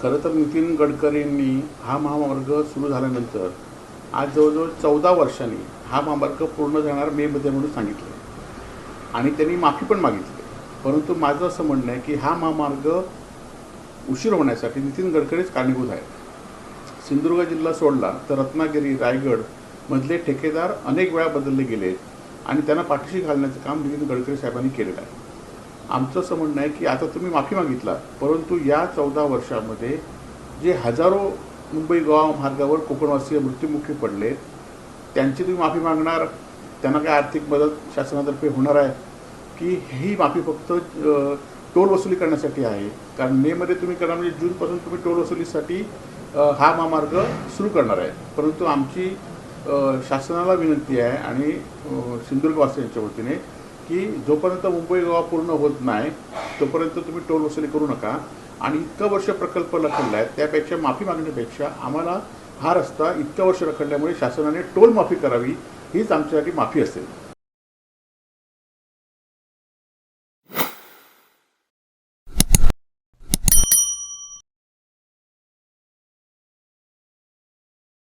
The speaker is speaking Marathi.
खरं तर नितीन गडकरींनी हा महामार्ग सुरू झाल्यानंतर आज जवळजवळ 14 वर्षांनी हा महामार्ग पूर्ण जाणार मेमध्ये म्हणून सांगितलं आणि त्यांनी माफी पण मागितली. परंतु माझं असं म्हणणं आहे की हा महामार्ग उशीर होण्यासाठी नितीन गडकरीच कारणीभूत आहे. सिंधुदुर्ग जिल्हा सोडला तर रत्नागिरी, रायगड मधले ठेकेदार अनेक वेळा बदलले गेले आणि त्यांना पाठीशी घालण्याचं काम नितीन गडकरी साहेबांनी केलेलं आहे. आमचं असं म्हणणं आहे की आता तुम्ही माफी मागितला, परंतु या 14 वर्षामध्ये जे हजारो मुंबई गोवा मार्गावर कोकणवासीय मृत्युमुखी पडले त्यांची तुम्ही माफी मागणार, त्यांना काय आर्थिक मदत शासनातर्फे होणार आहे की ही माफी फक्त टोल वसुली करण्यासाठी आहे? कारण मेमध्ये तुम्ही करणार म्हणजे जूनपासून तुम्ही टोल वसुलीसाठी हा महामार्ग सुरू करणार आहे. परंतु आमची शासनाला विनंती आहे आणि सिंधुदुर्गवासियांच्या वतीने की जोपर्यंत मुंबई गोवा पूर्ण होत नाही तोपर्यंत तुम्ही टोल वसुली करू नका. आणि इतकं वर्ष प्रकल्प रखडला आहे, त्यापेक्षा माफी मागण्यापेक्षा आम्हाला हा रस्ता इतकं वर्ष रखडल्यामुळे शासनाने टोल माफी करावी हीच आमच्यासाठी माफी असेल.